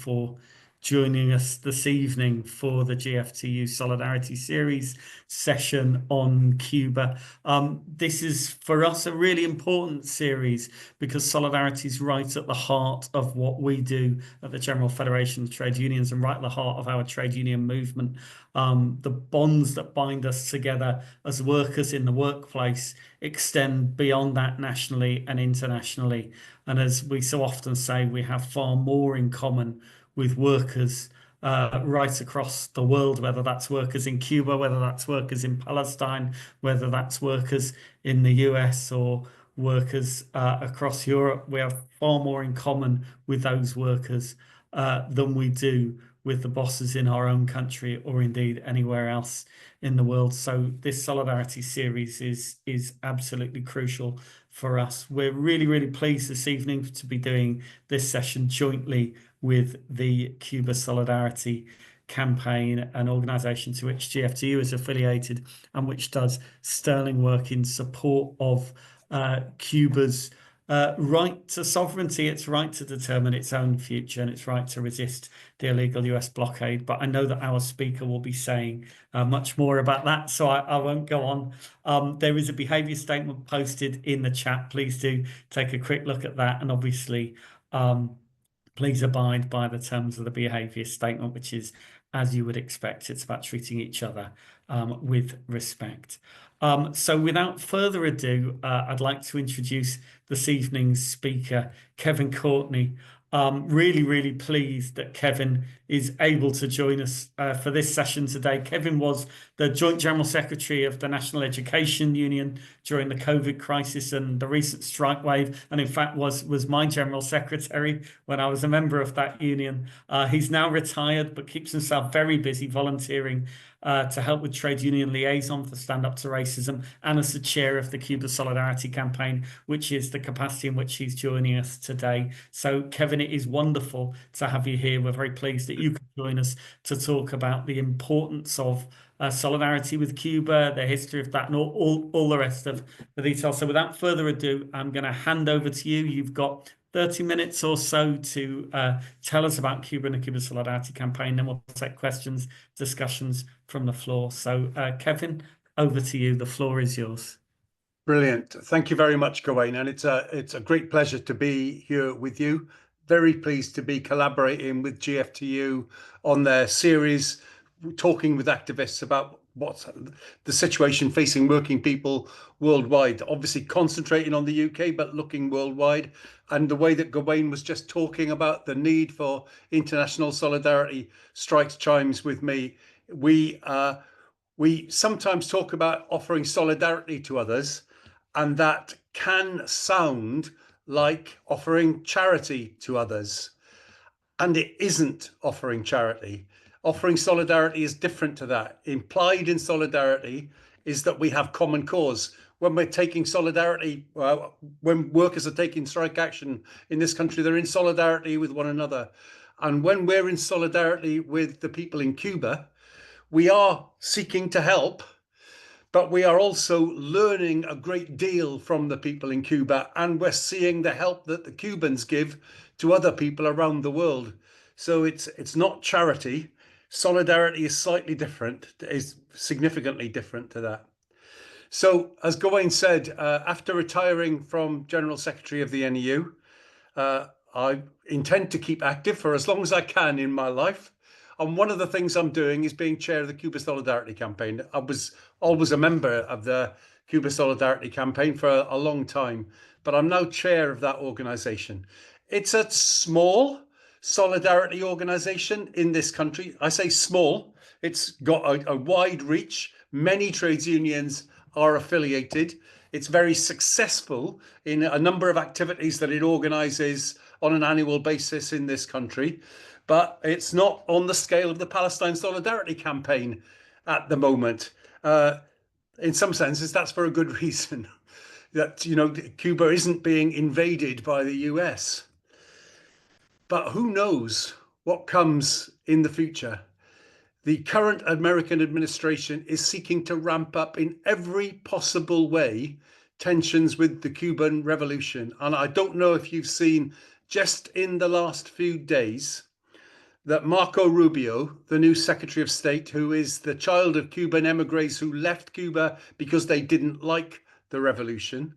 for joining us this evening for the GFTU Solidarity Series session on Cuba. This is, for us, a really important series because solidarity is right at the heart of what we do at the General Federation of Trade Unions and right at the heart of our trade union movement. The bonds that bind us together as workers in the workplace extend beyond that nationally and internationally. And as we so often say, we have far more in common with workers right across the world, whether that's workers in Cuba, whether that's workers in Palestine, whether that's workers in the US or workers across Europe. We have far more in common with those workers than we do with the bosses in our own country or indeed anywhere else in the world. So this Solidarity series is absolutely crucial for us. We're really, really pleased this evening to be doing this session jointly with the Cuba Solidarity Campaign, an organisation to which GFTU is affiliated and which does sterling work in support of Cuba's right to sovereignty, its right to determine its own future, and its right to resist the illegal US blockade. But I know that our speaker will be saying much more about that, so I won't go on. There is a behaviour statement posted in the chat. Please do take a quick look at that, and obviously please abide by the terms of the behaviour statement, which is, as you would expect, it's about treating each other with respect. So without further ado, I'd like to introduce this evening's speaker, Kevin Courtney. Really, really pleased that Kevin is able to join us for this session today. Kevin was the Joint General Secretary of the National Education Union during the COVID crisis and the recent strike wave, and in fact was my General Secretary when I was a member of that union. He's now retired, but keeps himself very busy volunteering to help with Trade Union Liaison for Stand Up to Racism and as the chair of the Cuba Solidarity Campaign, which is the capacity in which he's joining us today. So, Kevin, it is wonderful to have you here. We're very pleased that you could join us to talk about the importance of solidarity with Cuba, the history of that, and all the rest of the details. So without further ado, I'm going to hand over to you. You've got 30 minutes or so to tell us about Cuba and the Cuba Solidarity Campaign. Then we'll take questions, discussions from the floor. So Kevin, over to you. The floor is yours. Brilliant. Thank you very much, Gawain. And it's a great pleasure to be here with you. Very pleased to be collaborating with GFTU on their series, talking with activists about what's the situation facing working people worldwide, obviously concentrating on the UK, but looking worldwide. And the way that Gawain was just talking about the need for international solidarity strikes chimes with me. We sometimes talk about offering solidarity to others, and that can sound like offering charity to others. And it isn't offering charity. Offering solidarity is different to that. Implied in solidarity is that we have common cause. When we're taking solidarity, when workers are taking strike action in this country, they're in solidarity with one another. And when we're in solidarity with the people in Cuba, we are seeking to help, but we are also learning a great deal from the people in Cuba, and we're seeing the help that the Cubans give to other people around the world. So it's not charity. Solidarity is slightly different, is significantly different to that. So as Gawain said, after retiring from General Secretary of the NEU, I intend to keep active for as long as I can in my life. And one of the things I'm doing is being chair of the Cuba Solidarity Campaign. I was always a member of the Cuba Solidarity Campaign for a long time, but I'm now chair of that organization. It's a small solidarity organization in this country. I say small, it's got a wide reach. Many trades unions are affiliated. It's very successful in a number of activities that it organizes on an annual basis in this country. But it's not on the scale of the Palestine Solidarity Campaign at the moment. In some senses, that's for a good reason. That, you know, Cuba isn't being invaded by the US. But who knows what comes in the future? The current American administration is seeking to ramp up in every possible way tensions with the Cuban revolution. And I don't know if you've seen just in the last few days, that Marco Rubio, the new Secretary of State, who is the child of Cuban emigres who left Cuba because they didn't like the revolution,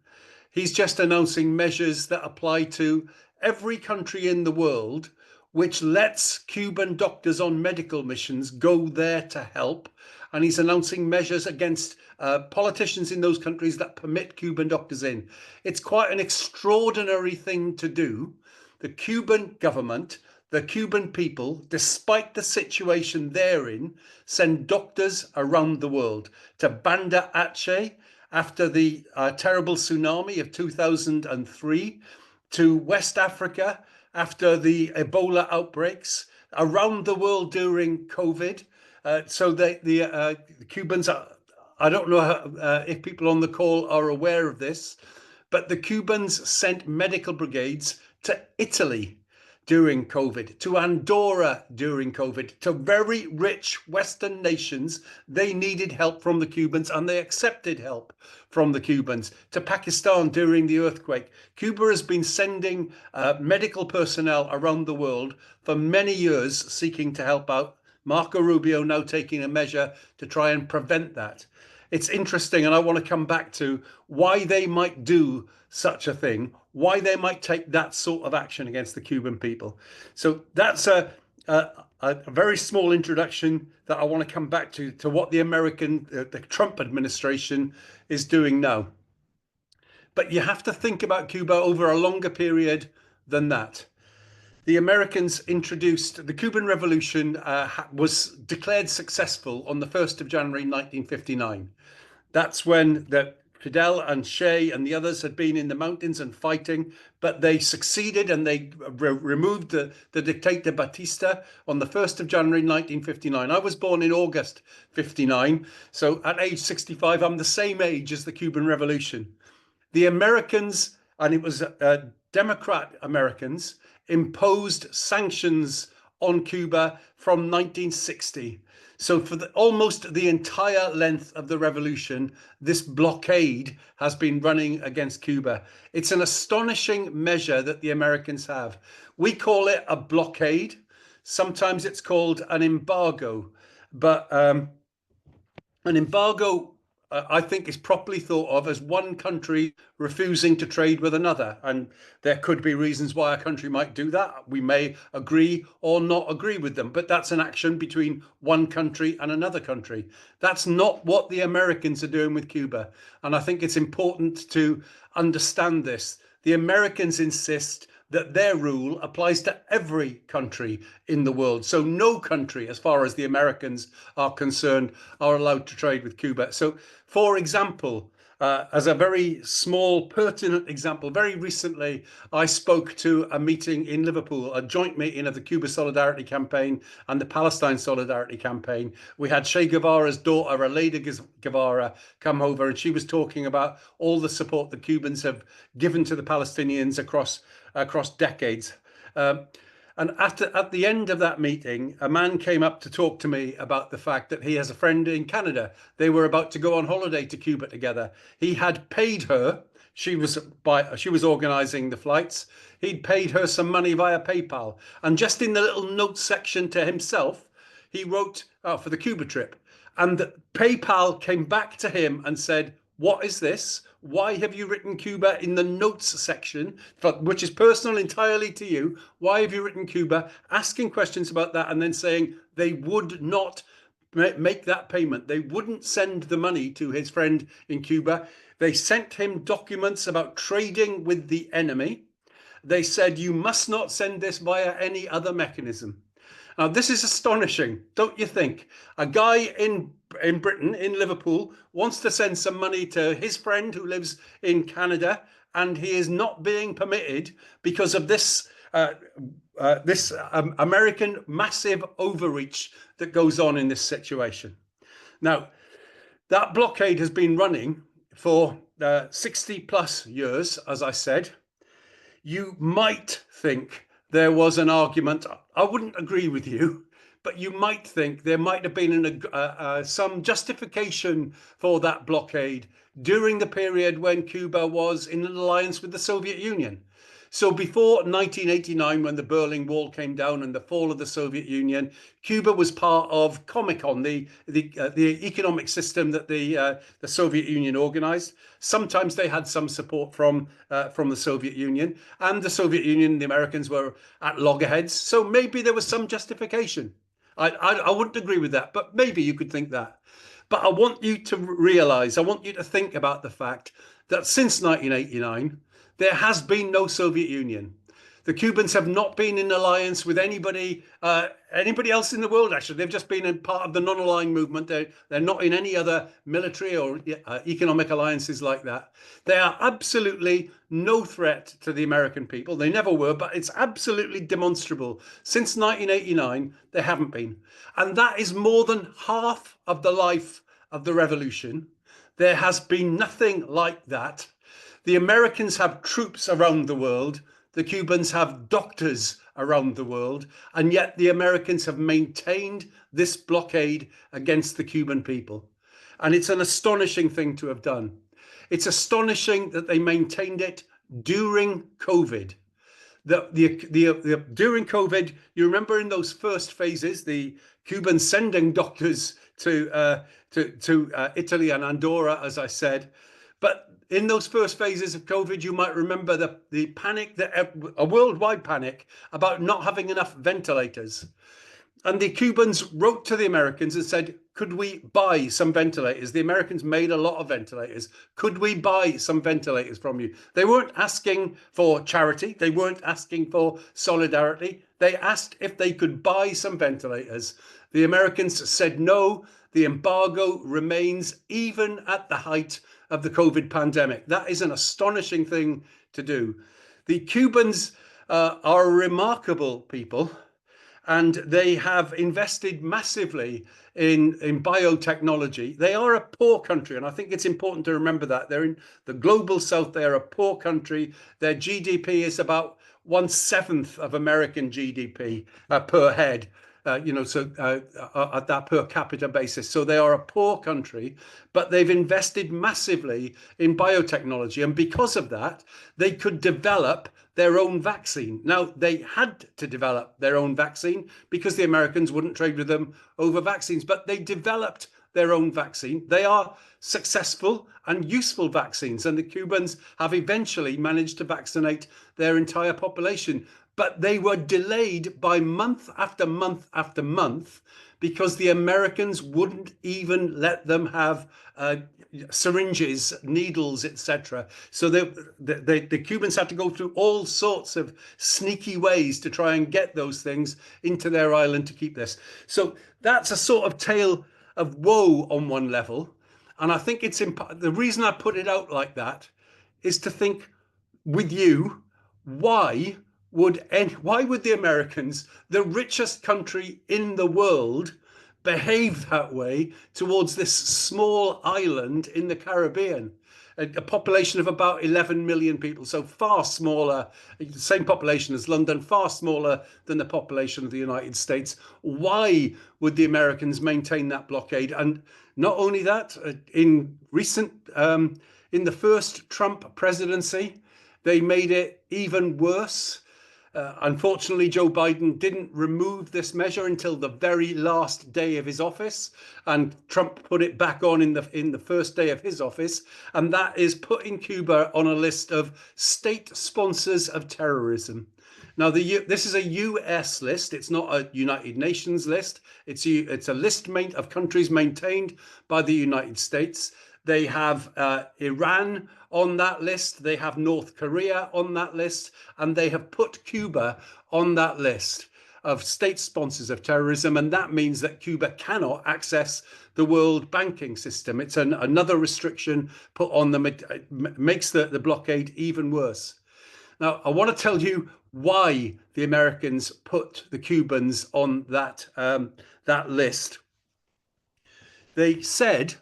he's just announcing measures that apply to every country in the world, which lets Cuban doctors on medical missions go there to help. And he's announcing measures against politicians in those countries that permit Cuban doctors in. It's quite an extraordinary thing to do. The Cuban government, the Cuban people, despite the situation they're in, send doctors around the world to Banda Aceh after the terrible tsunami of 2003, to West Africa after the Ebola outbreaks, around the world during COVID. So the Cubans are, I don't know if people on the call are aware of this, but the Cubans sent medical brigades to Italy during COVID, to Andorra during COVID, to very rich Western nations. They needed help from the Cubans and they accepted help from the Cubans, to Pakistan during the earthquake. Cuba has been sending medical personnel around the world for many years seeking to help out. Marco Rubio now taking a measure to try and prevent that. It's interesting, and I want to come back to why they might do such a thing, why they might take that sort of action against the Cuban people. So that's a very small introduction that I want to come back to what the Trump administration is doing now. But you have to think about Cuba over a longer period than that. The Americans introduced the Cuban Revolution, was declared successful on the 1st of January 1959. That's when Fidel and Che and the others had been in the mountains and fighting, but they succeeded and they removed the dictator Batista on the 1st of January 1959. I was born in August 59, so at age 65, I'm the same age as the Cuban Revolution. The Americans, and it was Democrat Americans, imposed sanctions on Cuba from 1960. So for almost the entire length of the revolution, this blockade has been running against Cuba. It's an astonishing measure that the Americans have. We call it a blockade. Sometimes it's called an embargo. But an embargo, I think, is properly thought of as one country refusing to trade with another. And there could be reasons why a country might do that. We may agree or not agree with them, but that's an action between one country and another country. That's not what the Americans are doing with Cuba. And I think it's important to understand this. The Americans insist that their rule applies to every country in the world. So no country, as far as the Americans are concerned, are allowed to trade with Cuba. So, for example, as a very small, pertinent example, very recently, I spoke to a meeting in Liverpool, a joint meeting of the Cuba Solidarity Campaign and the Palestine Solidarity Campaign. We had Che Guevara's daughter, Aleida Guevara, come over, and she was talking about all the support the Cubans have given to the Palestinians across decades. And at the end of that meeting, a man came up to talk to me about the fact that he has a friend in Canada. They were about to go on holiday to Cuba together. He had paid her. She was organising the flights. He'd paid her some money via PayPal. And just in the little notes section to himself, he wrote for the Cuba trip. And PayPal came back to him and said, "What is this? Why have you written Cuba in the notes section, which is personal entirely to you? Why have you written Cuba?" Asking questions about that and then saying they would not make that payment. They wouldn't send the money to his friend in Cuba. They sent him documents about trading with the enemy. They said, "You must not send this via any other mechanism." Now, this is astonishing, don't you think? A guy in Britain, in Liverpool, wants to send some money to his friend who lives in Canada, and he is not being permitted because of this American massive overreach that goes on in this situation. Now, that blockade has been running for 60 plus years, as I said. You might think there was an argument. I wouldn't agree with you, but you might think there might have been some justification for that blockade during the period when Cuba was in an alliance with the Soviet Union. So before 1989, when the Berlin Wall came down and the fall of the Soviet Union, Cuba was part of Comecon, the economic system that the Soviet Union organized. Sometimes they had some support from the Soviet Union, and the Soviet Union, the Americans were at loggerheads. So maybe there was some justification. I wouldn't agree with that, but maybe you could think that. But I want you to realize, I want you to think about the fact that since 1989, there has been no Soviet Union. The Cubans have not been in alliance with anybody else in the world. Actually, they've just been a part of the non-aligned movement. They're not in any other military or economic alliances like that. They are absolutely no threat to the American people. They never were, but it's absolutely demonstrable. Since 1989, they haven't been, and that is more than half of the life of the revolution. There has been nothing like that. The Americans have troops around the world. The Cubans have doctors around the world. And yet the Americans have maintained this blockade against the Cuban people. And it's an astonishing thing to have done. It's astonishing that they maintained it during COVID. During COVID, you remember in those first phases, the Cubans sending doctors to Italy and Andorra, as I said. But in those first phases of COVID, you might remember the panic, a worldwide panic about not having enough ventilators. And the Cubans wrote to the Americans and said, could we buy some ventilators? The Americans made a lot of ventilators. Could we buy some ventilators from you? They weren't asking for charity. They weren't asking for solidarity. They asked if they could buy some ventilators. The Americans said no. The embargo remains even at the height of the COVID pandemic. That is an astonishing thing to do. The Cubans are a remarkable people, and they have invested massively in biotechnology. They are a poor country, and I think it's important to remember that. They're in the global south. They are a poor country. Their GDP is about 1/7 of American GDP per head. At that per capita basis. So they are a poor country, but they've invested massively in biotechnology. And because of that, they could develop their own vaccine. Now, they had to develop their own vaccine because the Americans wouldn't trade with them over vaccines, but they developed their own vaccine. They are successful and useful vaccines, and the Cubans have eventually managed to vaccinate their entire population. But they were delayed by month after month after month because the Americans wouldn't even let them have syringes, needles, etc. So the Cubans had to go through all sorts of sneaky ways to try and get those things into their island to keep this. So that's a sort of tale of woe on one level. And I think it's the reason I put it out like that is to think with you, why would the Americans, the richest country in the world, behave that way towards this small island in the Caribbean? A population of about 11 million people, so far smaller, same population as London, far smaller than the population of the United States. Why would the Americans maintain that blockade? And not only that, in the first Trump presidency, they made it even worse. Unfortunately, Joe Biden didn't remove this measure until the very last day of his office, and Trump put it back on in the first day of his office, and that is putting Cuba on a list of state sponsors of terrorism. Now, this is a US list. It's not a United Nations list. It's a list of countries maintained by the United States. They have Iran on that list. They have North Korea on that list. And they have put Cuba on that list of state sponsors of terrorism. And that means that Cuba cannot access the world banking system. It's another restriction put on them. It makes the blockade even worse. Now, I want to tell you why the Americans put the Cubans on that list. They said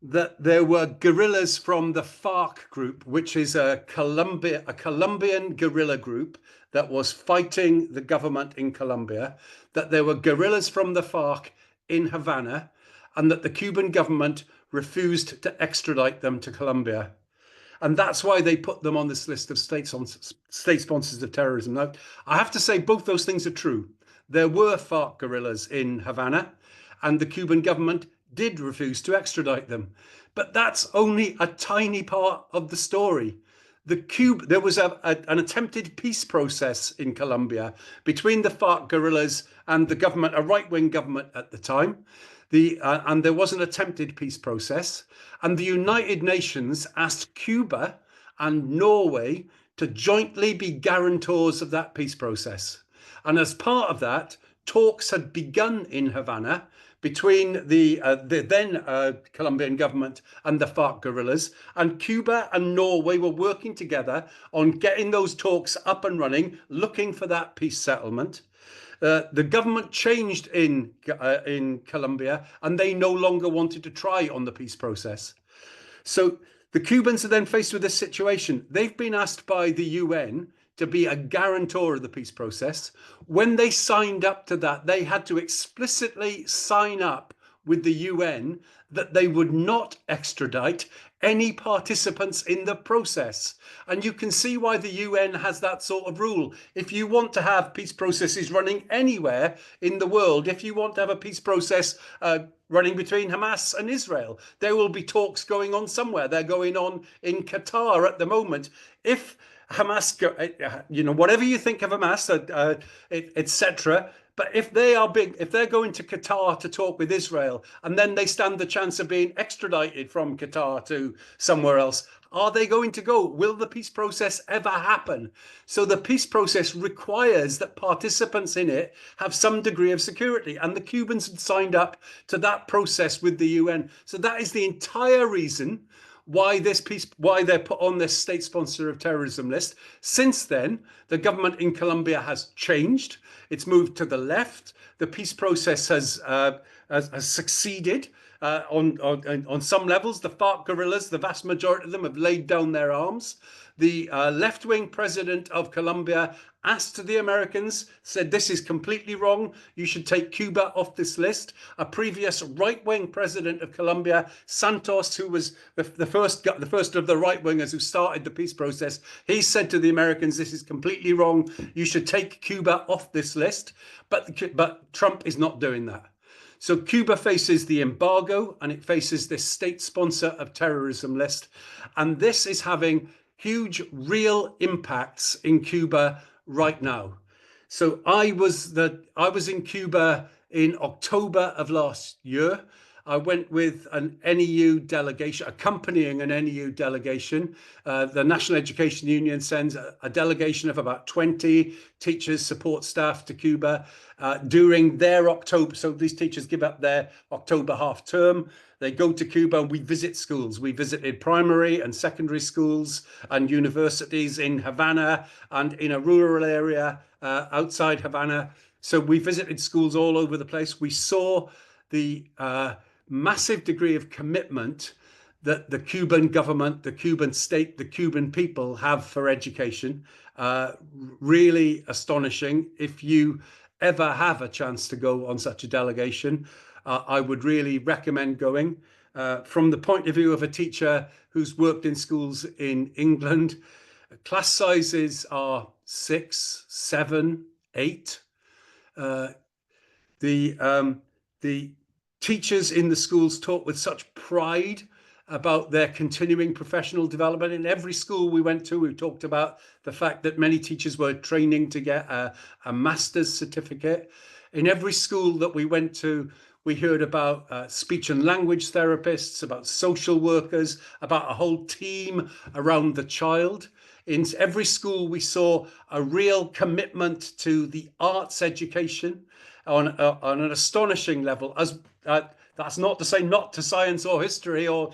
that there were guerrillas from the FARC group, which is a Colombian guerrilla group that was fighting the government in Colombia, that there were guerrillas from the FARC in Havana, and that the Cuban government refused to extradite them to Colombia. And that's why they put them on this list of state sponsors of terrorism. Now, I have to say both those things are true. There were FARC guerrillas in Havana, and the Cuban government did refuse to extradite them. But that's only a tiny part of the story. There was an attempted peace process in Colombia between the FARC guerrillas and the government, a right-wing government at the time. And there was an attempted peace process. And the United Nations asked Cuba and Norway to jointly be guarantors of that peace process. And as part of that, talks had begun in Havana between the then Colombian government and the FARC guerrillas, and Cuba and Norway were working together on getting those talks up and running, looking for that peace settlement. The government changed in Colombia, and they no longer wanted to try on the peace process. So the Cubans are then faced with this situation. They've been asked by the UN to be a guarantor of the peace process. When they signed up to that, they had to explicitly sign up with the UN that they would not extradite any participants in the process. And you can see why the UN has that sort of rule. If you want to have peace processes running anywhere in the world, if you want to have a peace process running between Hamas and Israel, there will be talks going on somewhere. They're going on in Qatar at the moment. If Hamas, whatever you think of Hamas, etc. But if they're going to Qatar to talk with Israel, and then they stand the chance of being extradited from Qatar to somewhere else, are they going to go? Will the peace process ever happen? So the peace process requires that participants in it have some degree of security, and the Cubans had signed up to that process with the UN. So that is the entire reason why they're put on this state sponsor of terrorism list. Since then, the government in Colombia has changed. It's moved to the left. The peace process has succeeded on some levels. The FARC guerrillas, the vast majority of them, have laid down their arms. The left-wing president of Colombia asked the Americans, said, this is completely wrong. You should take Cuba off this list. A previous right-wing president of Colombia, Santos, who was the first of the right-wingers who started the peace process, he said to the Americans, this is completely wrong. You should take Cuba off this list. But Trump is not doing that. So Cuba faces the embargo, and it faces this state sponsor of terrorism list. And this is having huge real impacts in Cuba right now. So I was in Cuba in October of last year. I went with an NEU delegation, accompanying an NEU delegation. The National Education Union sends a delegation of about 20 teachers, support staff to Cuba during their October. So these teachers give up their October half term. They go to Cuba and we visit schools. We visited primary and secondary schools and universities in Havana and in a rural area outside Havana. So we visited schools all over the place. We saw the massive degree of commitment that the Cuban government, the Cuban state, the Cuban people have for education. Really astonishing. If you ever have a chance to go on such a delegation, I would really recommend going. From the point of view of a teacher who's worked in schools in England, class sizes are 6, 7, 8. The teachers in the schools talk with such pride about their continuing professional development. In every school we went to, we talked about the fact that many teachers were training to get a master's certificate. In every school that we went to, we heard about speech and language therapists, about social workers, about a whole team around the child. In every school, we saw a real commitment to the arts education on an astonishing level. That's not to say not to science or history or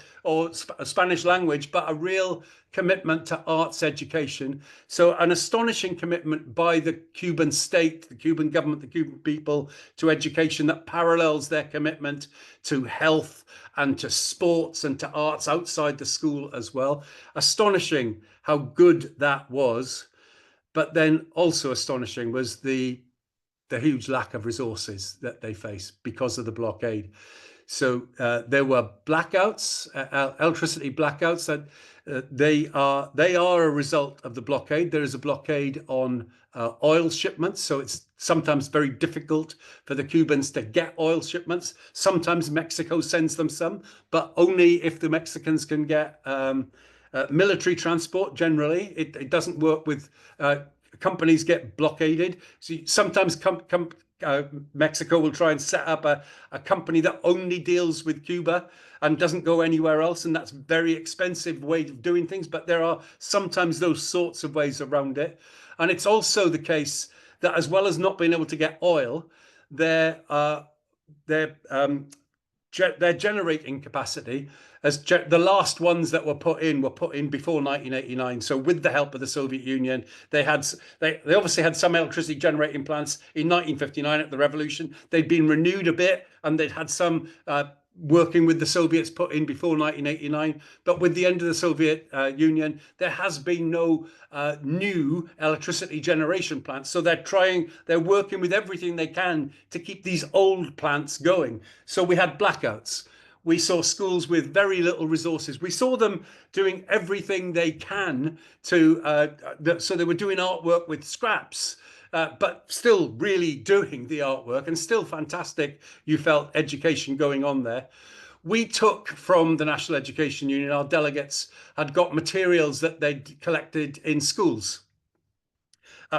Spanish language, but a real commitment to arts education. So an astonishing commitment by the Cuban state, the Cuban government, the Cuban people to education that parallels their commitment to health and to sports and to arts outside the school as well. Astonishing how good that was. But then also astonishing was the huge lack of resources that they face because of the blockade. So there were blackouts, electricity blackouts that they are a result of the blockade. There is a blockade on oil shipments, so it's sometimes very difficult for the Cubans to get oil shipments. Sometimes Mexico sends them some, but only if the Mexicans can get military transport. Generally, it doesn't work with companies get blockaded. So sometimes Mexico will try and set up a company that only deals with Cuba and doesn't go anywhere else. And that's a very expensive way of doing things. But there are sometimes those sorts of ways around it. And it's also the case that as well as not being able to get oil, their their um, their generating capacity as the last ones that were put in before 1989. So with the help of the Soviet Union, they obviously had some electricity generating plants in 1959 at the revolution. They'd been renewed a bit, and they'd had some working with the Soviets put in before 1989. But with the end of the Soviet Union, there has been no new electricity generation plants. So they're working with everything they can to keep these old plants going. So we had blackouts. We saw schools with very little resources. We saw them doing everything they can so they were doing artwork with scraps. But still really doing the artwork and still fantastic, you felt, education going on there. We took from the National Education Union, our delegates had got materials that they'd collected in schools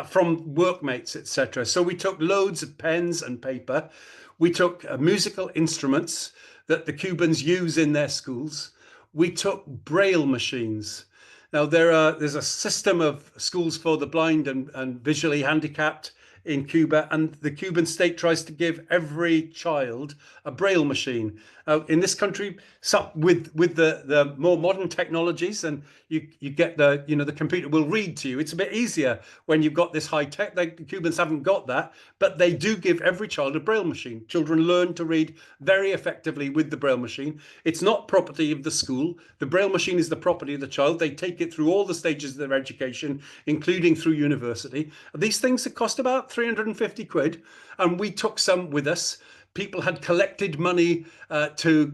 from workmates, etc. So we took loads of pens and paper. We took musical instruments that the Cubans use in their schools. We took braille machines. Now, there's a system of schools for the blind and visually handicapped in Cuba, and the Cuban state tries to give every child a braille machine. In this country, with the more modern technologies, and you get the computer will read to you. It's a bit easier when you've got this high tech. The Cubans haven't got that, but they do give every child a braille machine. Children learn to read very effectively with the braille machine. It's not property of the school. The braille machine is the property of the child. They take it through all the stages of their education, including through university. These things that cost about 350 quid, and we took some with us. People had collected money to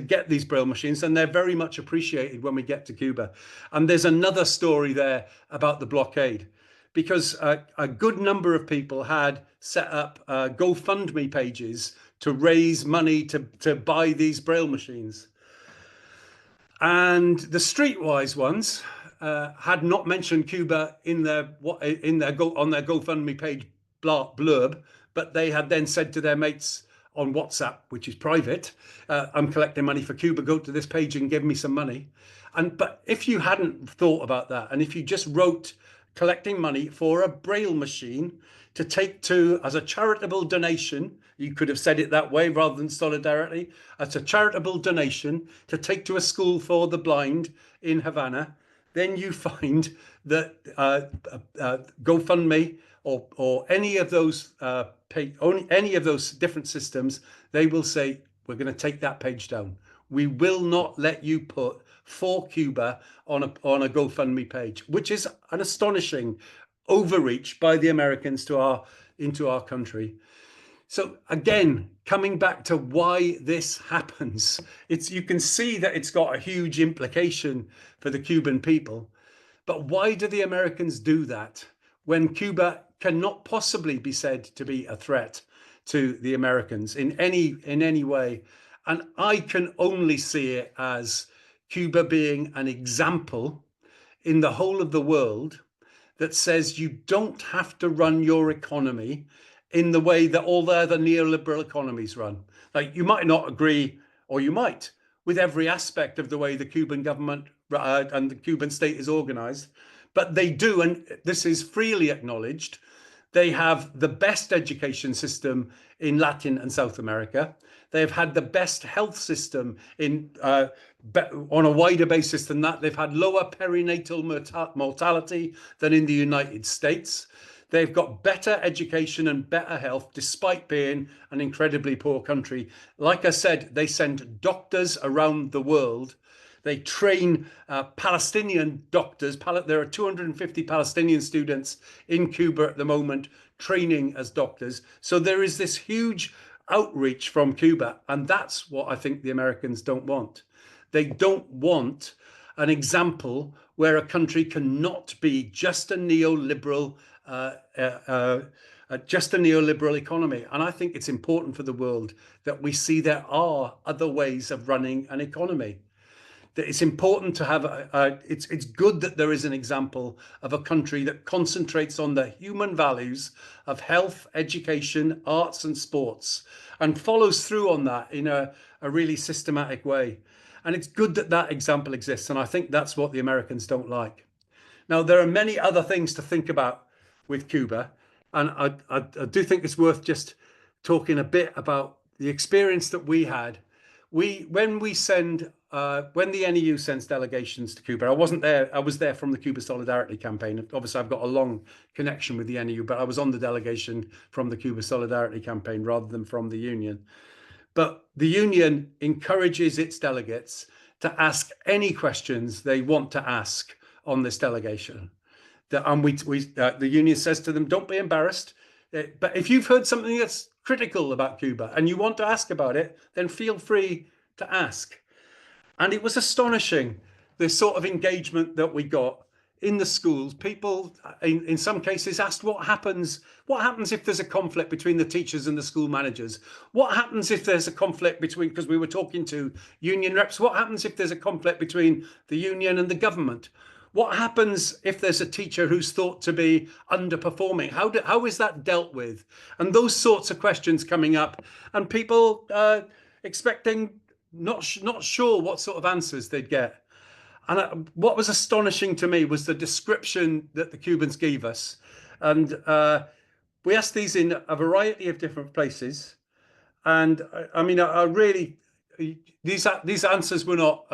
get these braille machines, and they're very much appreciated when we get to Cuba. And there's another story there about the blockade, because a good number of people had set up GoFundMe pages to raise money to buy these braille machines. And the streetwise ones had not mentioned Cuba on their GoFundMe page blurb, but they had then said to their mates on WhatsApp, which is private, I'm collecting money for Cuba, go to this page and give me some money. But if you hadn't thought about that, and if you just wrote collecting money for a braille machine to take to as a charitable donation, you could have said it that way rather than solidarity, as a charitable donation to take to a school for the blind in Havana, then you find that GoFundMe or any of those any of those different systems, they will say, we're going to take that page down. We will not let you put for Cuba on a GoFundMe page, which is an astonishing overreach by the Americans into our country. So again, coming back to why this happens, you can see that it's got a huge implication for the Cuban people. But why do the Americans do that when Cuba cannot possibly be said to be a threat to the Americans in any way? And I can only see it as Cuba being an example in the whole of the world that says you don't have to run your economy in the way that all the other neoliberal economies run. Like, you might not agree, or you might, with every aspect of the way the Cuban government and the Cuban state is organized, but they do, and this is freely acknowledged, they have the best education system in Latin and South America. They've had the best health system on a wider basis than that. They've had lower perinatal mortality than in the United States. They've got better education and better health, despite being an incredibly poor country. Like I said, they send doctors around the world. They train Palestinian doctors. There are 250 Palestinian students in Cuba at the moment training as doctors. So there is this huge outreach from Cuba. And that's what I think the Americans don't want. They don't want an example where a country cannot be just a neoliberal, uh, uh, uh, just a neoliberal economy. And I think it's important for the world that we see there are other ways of running an economy. That it's important to have it's good that there is an example of a country that concentrates on the human values of health, education, arts and sports, and follows through on that in a really systematic way. And it's good that that example exists, and I think that's what the Americans don't like. Now, there are many other things to think about with Cuba, and I do think it's worth just talking a bit about the experience that we had. When we send when the NEU sends delegations to Cuba, I wasn't there. I was there from the Cuba Solidarity Campaign. Obviously, I've got a long connection with the NEU, but I was on the delegation from the Cuba Solidarity Campaign rather than from the Union. But the Union encourages its delegates to ask any questions they want to ask on this delegation. And the Union says to them, don't be embarrassed. But if you've heard something that's critical about Cuba and you want to ask about it, then feel free to ask. And it was astonishing, the sort of engagement that we got in the schools. People, in some cases, asked what happens if there's a conflict between the teachers and the school managers? What happens if there's a conflict between, because we were talking to union reps, what happens if there's a conflict between the union and the government? What happens if there's a teacher who's thought to be underperforming? How is that dealt with? And those sorts of questions coming up, and people expecting, not sure what sort of answers they'd get. And what was astonishing to me was the description that the Cubans gave us. And we asked these in a variety of different places. And I mean, I really, these answers were not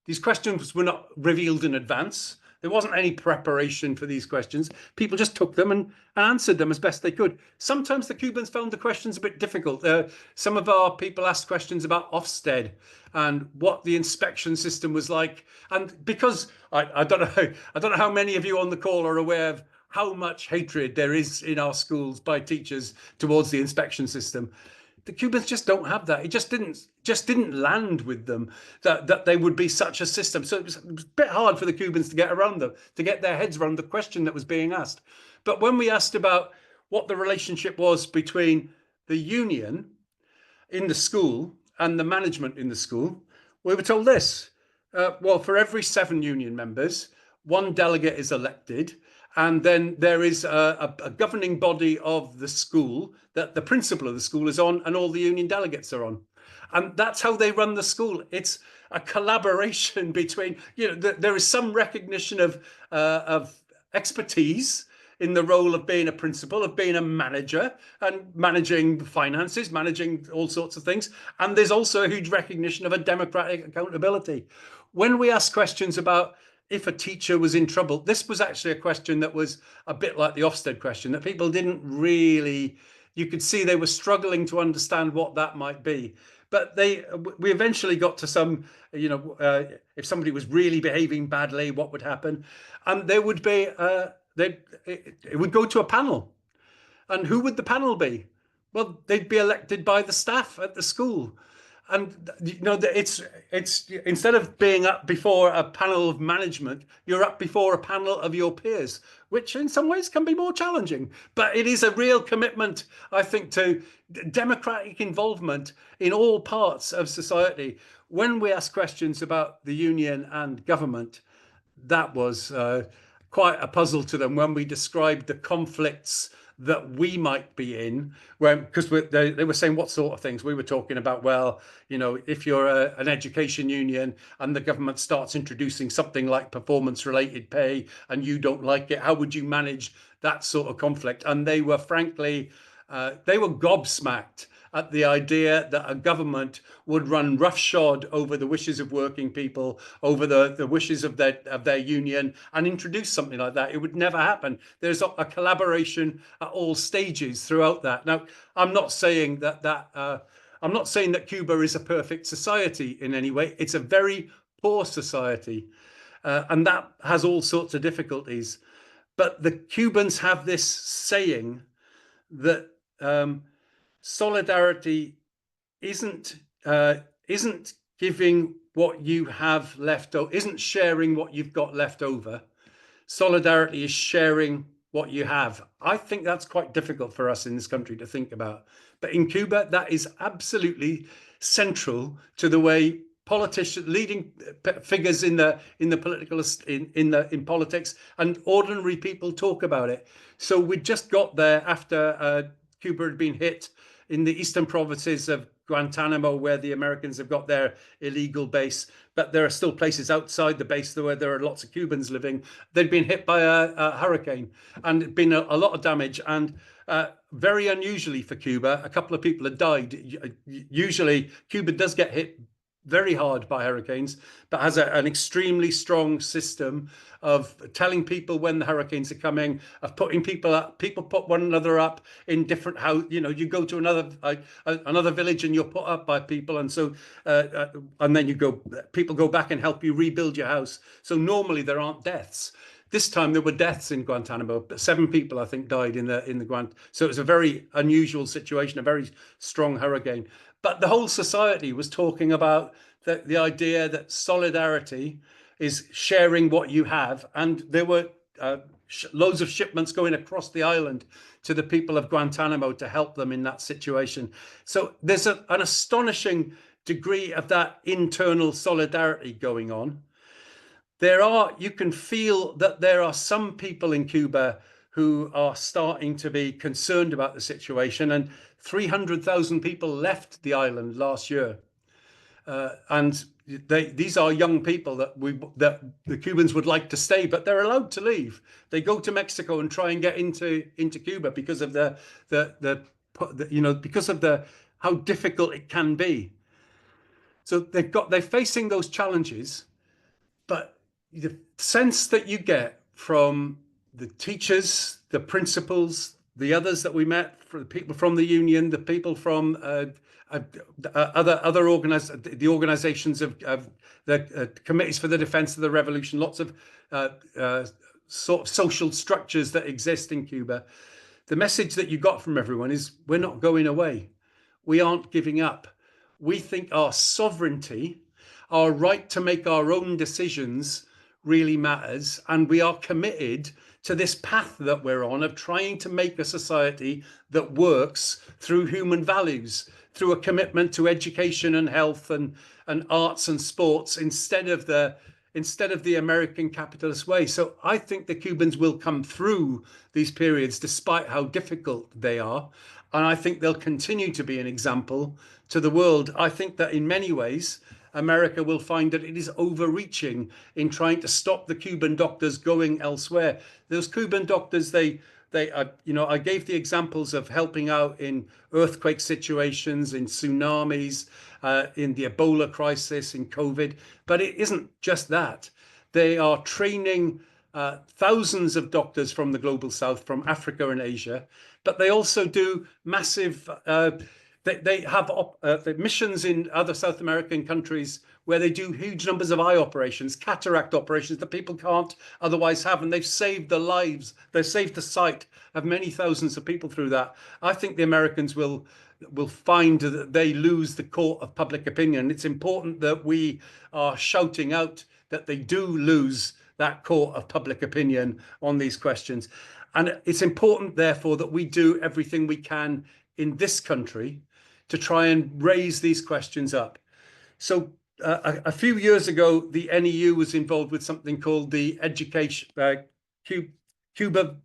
these questions were not revealed in advance. There wasn't any preparation for these questions. People just took them and answered them as best they could. Sometimes the Cubans found the questions a bit difficult. Some of our people asked questions about Ofsted and what the inspection system was like. And because I don't know how many of you on the call are aware of how much hatred there is in our schools by teachers towards the inspection system. The Cubans just don't have that. It just didn't land with them that they would be such a system. So it was a bit hard for the Cubans to get around them, to get their heads around the question that was being asked. But when we asked about what the relationship was between the union in the school and the management in the school, we were told this. Well, for every 7 union members, 1 delegate is elected, and then there is a governing body of the school that the principal of the school is on, and all the union delegates are on. And that's how they run the school. It's a collaboration between, there is some recognition of expertise in the role of being a principal, of being a manager and managing finances, managing all sorts of things. And there's also a huge recognition of a democratic accountability. When we ask questions about if a teacher was in trouble, this was actually a question that was a bit like the Ofsted question, that people didn't really, you could see they were struggling to understand what that might be. But we eventually got to some, if somebody was really behaving badly, what would happen? And there would be, it would go to a panel. And who would the panel be? Well, they'd be elected by the staff at the school. And it's instead of being up before a panel of management, you're up before a panel of your peers, which in some ways can be more challenging. But it is a real commitment, I think, to democratic involvement in all parts of society. When we ask questions about the union and government, that was quite a puzzle to them when we described the conflicts that we might be in, because they were saying what sort of things we were talking about. Well, if you're an education union and the government starts introducing something like performance related pay and you don't like it, how would you manage that sort of conflict? And they were frankly, they were gobsmacked at the idea that a government would run roughshod over the wishes of working people, over the wishes of their union, and introduce something like that. It would never happen. There's a collaboration at all stages throughout that. Now, I'm not saying that Cuba is a perfect society in any way. It's a very poor society, and that has all sorts of difficulties. But the Cubans have this saying that solidarity isn't uh, isn't giving what you have left over, isn't sharing what you've got left over. Solidarity is sharing what you have. I think that's quite difficult for us in this country to think about. But in Cuba, that is absolutely central to the way politicians, leading figures in the political in politics, and ordinary people talk about it. So we just got there after Cuba had been hit in the eastern provinces of Guantanamo, where the Americans have got their illegal base, but there are still places outside the base where there are lots of Cubans living. They'd been hit by a hurricane and been a lot of damage. And very unusually for Cuba, a couple of people had died. Usually, Cuba does get hit very hard by hurricanes, but has an extremely strong system of telling people when the hurricanes are coming, of putting people up. People put one another up in different house. You know, you go to another village and you're put up by people, and so and then people go back and help you rebuild your house. So normally there aren't deaths. This time there were deaths in Guantanamo. 7 people, I think, died in the Guant. So it was a very unusual situation, a very strong hurricane. But the whole society was talking about the idea that solidarity is sharing what you have. And there were loads of shipments going across the island to the people of Guantanamo to help them in that situation. So there's an astonishing degree of that internal solidarity going on. You can feel that there are some people in Cuba who are starting to be concerned about the situation, and 300,000 people left the island last year. And these are young people that the Cubans would like to stay, but they're allowed to leave. They go to Mexico and try and get into Cuba because of because of how difficult it can be. So they're facing those challenges. But the sense that you get from the teachers, the principals, the others that we met, for the people from the union, the people from the organizations of the committees for the defense of the revolution, lots of sort of social structures that exist in Cuba. The message that you got from everyone is, we're not going away. We aren't giving up. We think our sovereignty, our right to make our own decisions, really matters. And we are committed to this path that we're on of trying to make a society that works through human values, through a commitment to education and health and arts and sports, instead of the American capitalist way. So I think the Cubans will come through these periods despite how difficult they are. And I think they'll continue to be an example to the world. I think that in many ways, America will find that it is overreaching in trying to stop the Cuban doctors going elsewhere. Those Cuban doctors, I gave the examples of helping out in earthquake situations, in tsunamis, in the Ebola crisis, in COVID. But it isn't just that. They are training thousands of doctors from the global south, from Africa and Asia, but they also do massive they have missions in other South American countries where they do huge numbers of eye operations, cataract operations that people can't otherwise have. And they've saved the lives, they've saved the sight of many thousands of people through that. I think the Americans will find that they lose the court of public opinion. It's important that we are shouting out that they do lose that court of public opinion on these questions. And it's important, therefore, that we do everything we can in this country to try and raise these questions up. So a few years ago, the NEU was involved with something called the Education Cuba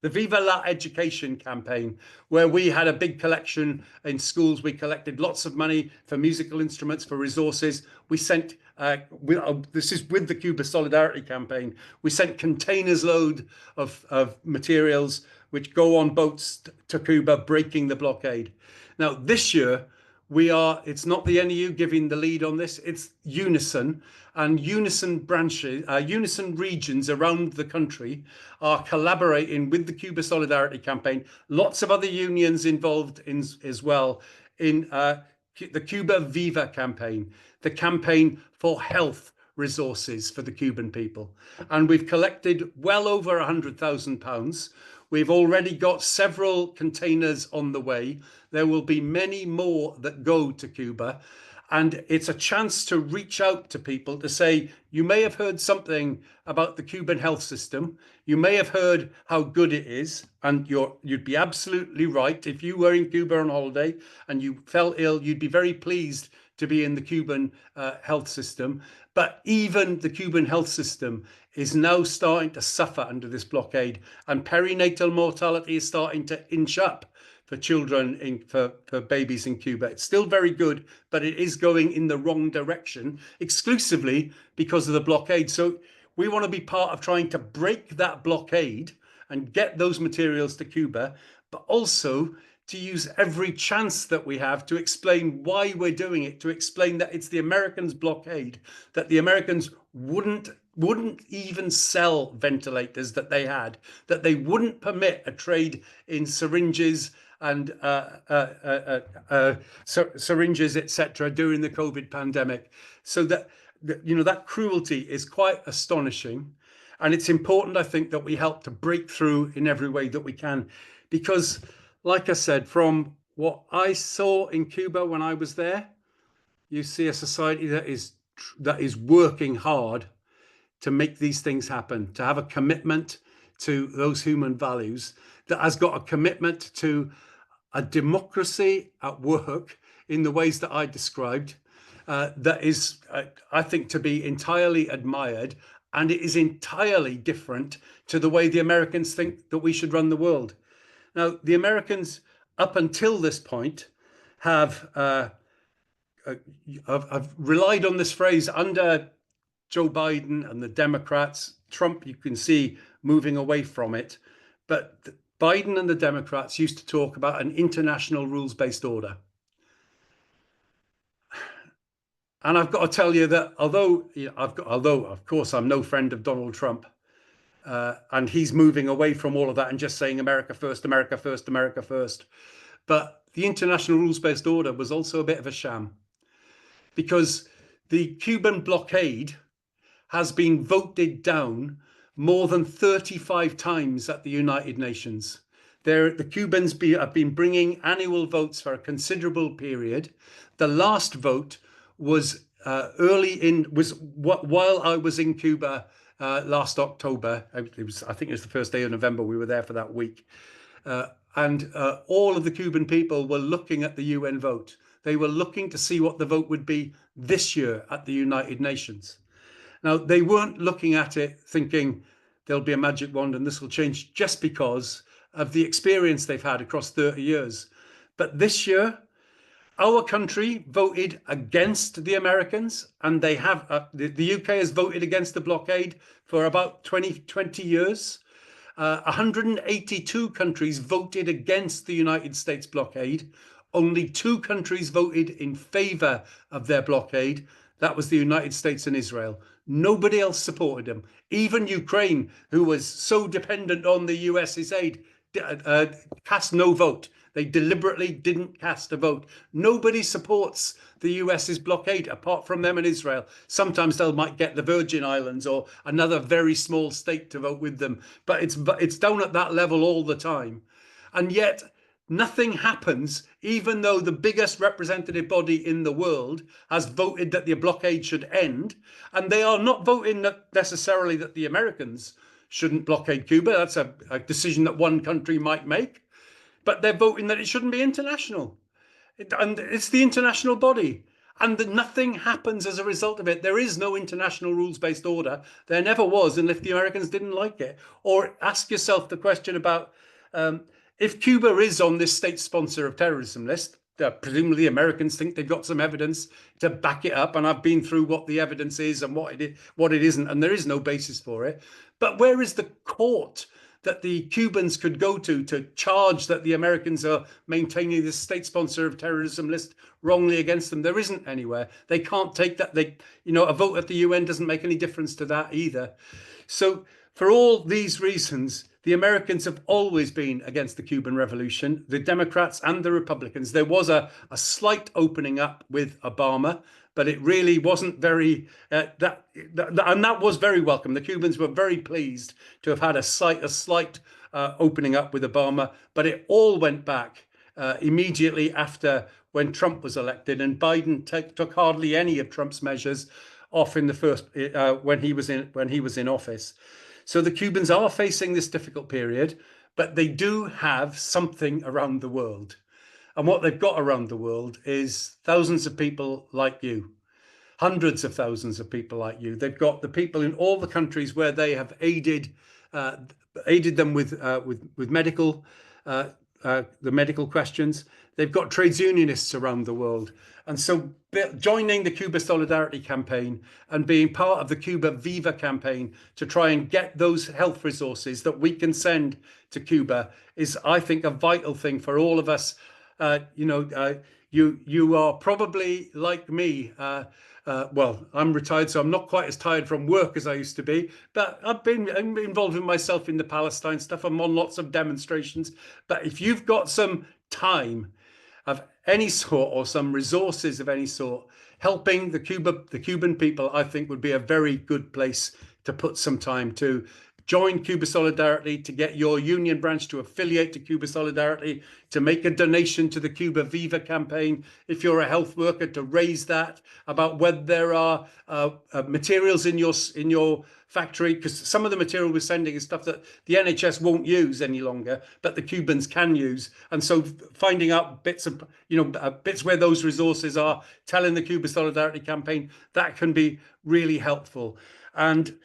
the Viva La Education campaign, where we had a big collection in schools. We collected lots of money for musical instruments, for resources. We sent, this is with the Cuba Solidarity campaign, we sent containers load of materials which go on boats to Cuba, breaking the blockade. Now, this year, it's not the NEU giving the lead on this, it's Unison, and Unison branches, Unison regions around the country are collaborating with the Cuba Solidarity campaign. Lots of other unions involved as well in the Cuba Viva campaign, the campaign for health resources for the Cuban people. And we've collected well over £100,000. We've already got several containers on the way. There will be many more that go to Cuba. And it's a chance to reach out to people to say, you may have heard something about the Cuban health system. You may have heard how good it is. And you'd be absolutely right. If you were in Cuba on holiday and you felt ill, you'd be very pleased to be in the Cuban health system. But even the Cuban health system is now starting to suffer under this blockade. And perinatal mortality is starting to inch up for children, for babies in Cuba. It's still very good, but it is going in the wrong direction exclusively because of the blockade. So we want to be part of trying to break that blockade and get those materials to Cuba, but also to use every chance that we have to explain why we're doing it, to explain that it's the Americans' blockade, that the Americans wouldn't even sell ventilators that they had, that they wouldn't permit a trade in syringes and syringes, etc., during the COVID pandemic. So that cruelty is quite astonishing. And it's important, I think, that we help to break through in every way that we can. Because, like I said, from what I saw in Cuba when I was there, you see a society that is working hard to make these things happen, to have a commitment to those human values, that has got a commitment to a democracy at work in the ways that I described, that is, I think, to be entirely admired. And it is entirely different to the way the Americans think that we should run the world. Now, the Americans, up until this point, have relied on this phrase under Joe Biden and the Democrats. Trump, you can see, moving away from it. But Biden and the Democrats used to talk about an international rules-based order. And I've got to tell you that although of course I'm no friend of Donald Trump, and he's moving away from all of that and just saying America first, America first, America first. But the international rules-based order was also a bit of a sham, because the Cuban blockade has been voted down more than 35 times at the United Nations. The Cubans have been bringing annual votes for a considerable period. The last vote was while I was in Cuba last October. I think it was the first day of November. We were there for that week. And all of the Cuban people were looking at the UN vote. They were looking to see what the vote would be this year at the United Nations. Now, they weren't looking at it thinking there'll be a magic wand and this will change, just because of the experience they've had across 30 years. But this year, our country voted against the Americans, and they have the UK has voted against the blockade for about 20 years. 182 countries voted against the United States blockade. Only 2 countries voted in favor of their blockade. That was the United States and Israel. Nobody else supported them. Even Ukraine, who was so dependent on the US's aid, cast no vote. They deliberately didn't cast a vote. Nobody supports the US's blockade apart from them and Israel. Sometimes they might get the Virgin Islands or another very small state to vote with them, but it's down at that level all the time. And yet nothing happens, even though the biggest representative body in the world has voted that the blockade should end. And they are not voting necessarily that the Americans shouldn't blockade Cuba. That's a decision that one country might make. But they're voting that it shouldn't be international. And it's the international body. And nothing happens as a result of it. There is no international rules-based order. There never was, and if the Americans didn't like it. Or ask yourself the question about, if Cuba is on this state sponsor of terrorism list, presumably Americans think they've got some evidence to back it up. And I've been through what the evidence is and what it isn't, and there is no basis for it. But where is the court that the Cubans could go to charge that the Americans are maintaining this state sponsor of terrorism list wrongly against them? There isn't anywhere. They can't take that. A vote at the UN doesn't make any difference to that either. So For all these reasons, the Americans have always been against the Cuban Revolution, the Democrats and the Republicans. There was a slight opening up with Obama, but it really wasn't very and that was very welcome. The Cubans were very pleased to have had a slight opening up with Obama, but it all went back immediately after when Trump was elected, and Biden took hardly any of Trump's measures off in the first when he was in office. So the Cubans are facing this difficult period, but they do have something around the world. And what they've got around the world is thousands of people like you, hundreds of thousands of people like you. They've got the people in all the countries where they have uh, aided them with medical the medical questions. They've got trades unionists around the world. And so joining the Cuba Solidarity Campaign and being part of the Cuba Viva campaign to try and get those health resources that we can send to Cuba is, I think, a vital thing for all of us. You are probably like me. Well, I'm retired, so I'm not quite as tired from work as I used to be. But I'm involved in myself in the Palestine stuff. I'm on lots of demonstrations. But if you've got some time of any sort or some resources of any sort, helping the Cuban people, I think, would be a very good place to put some time to. Join Cuba Solidarity, to get your union branch to affiliate to Cuba Solidarity, to make a donation to the Cuba Viva campaign. If you're a health worker, to raise that about whether there are materials in your factory, because some of the material we're sending is stuff that the NHS won't use any longer, but the Cubans can use. And so finding out bits where those resources are, telling the Cuba Solidarity campaign, that can be really helpful. And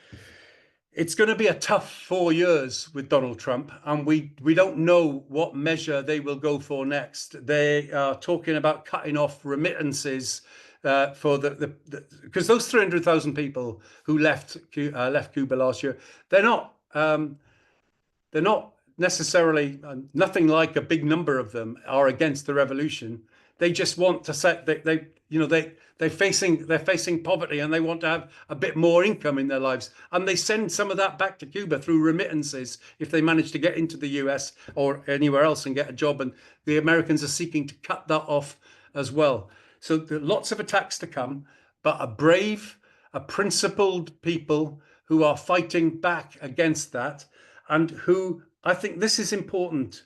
it's going to be a tough 4 years with Donald Trump, and we don't know what measure they will go for next. They are talking about cutting off remittances for because those 300,000 people who left Cuba last year, they're not necessarily, nothing like a big number of them are against the revolution. They just want to set they're facing poverty, and they want to have a bit more income in their lives, and they send some of that back to Cuba through remittances if they manage to get into the US or anywhere else and get a job. And the Americans are seeking to cut that off as well. So there are lots of attacks to come, but a principled people who are fighting back against that, and who, I think this is important,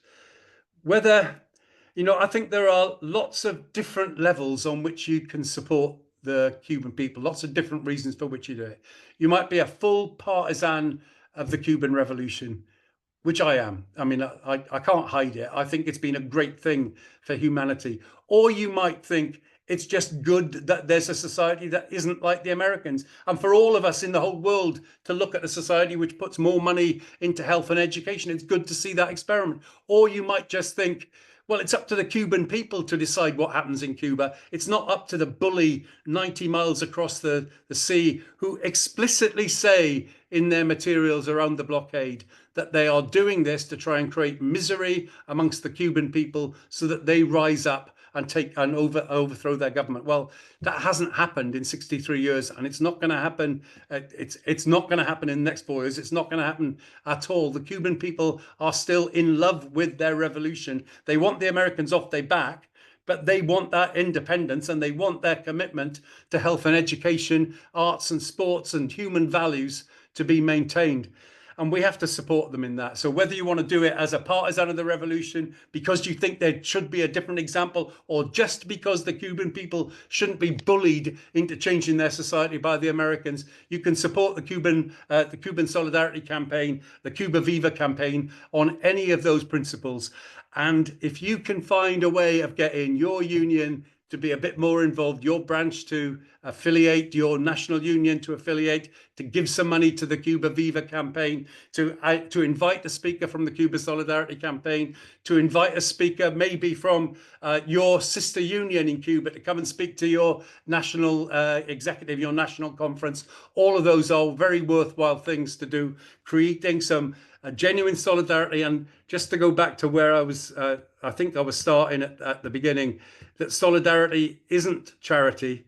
whether I think there are lots of different levels on which you can support the Cuban people, lots of different reasons for which you do it. You might be a full partisan of the Cuban Revolution, which I am. I mean, I can't hide it. I think it's been a great thing for humanity. Or you might think it's just good that there's a society that isn't like the Americans. And for all of us in the whole world to look at a society which puts more money into health and education, it's good to see that experiment. Or you might just think, well, it's up to the Cuban people to decide what happens in Cuba. It's not up to the bully 90 miles across the sea who explicitly say in their materials around the blockade that they are doing this to try and create misery amongst the Cuban people so that they rise up and overthrow their government. Well, that hasn't happened in 63 years, and it's not going to happen. It's not going to happen in the next 4 years. It's not going to happen at all. The Cuban people are still in love with their revolution. They want the Americans off their back, but they want that independence, and they want their commitment to health and education, arts and sports, and human values to be maintained. And we have to support them in that. So whether you want to do it as a partisan of the revolution, because you think there should be a different example, or just because the Cuban people shouldn't be bullied into changing their society by the Americans, you can support the Cuban Solidarity Campaign, the Cuba Viva campaign on any of those principles. And if you can find a way of getting your union to be a bit more involved, your branch to affiliate, your national union to affiliate, to give some money to the Cuba Viva campaign, to invite a speaker from the Cuba Solidarity campaign, to invite a speaker maybe from your sister union in Cuba to come and speak to your national executive, your national conference. All of those are very worthwhile things to do, creating some genuine solidarity. And just to go back to where I was, I think I was starting at the beginning, that solidarity isn't charity,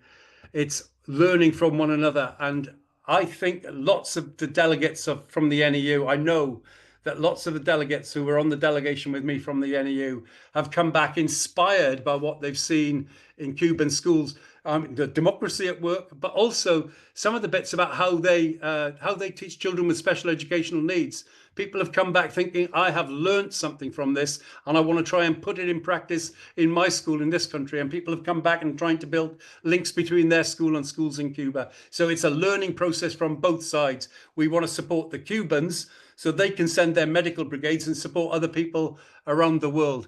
it's learning from one another. And I think lots of the delegates from the NEU, I know that lots of the delegates who were on the delegation with me from the NEU have come back inspired by what they've seen in Cuban schools, the democracy at work, but also some of the bits about how they teach children with special educational needs. People have come back thinking, I have learned something from this, and I want to try and put it in practice in my school in this country. And people have come back and trying to build links between their school and schools in Cuba. So it's a learning process from both sides. We want to support the Cubans so they can send their medical brigades and support other people around the world.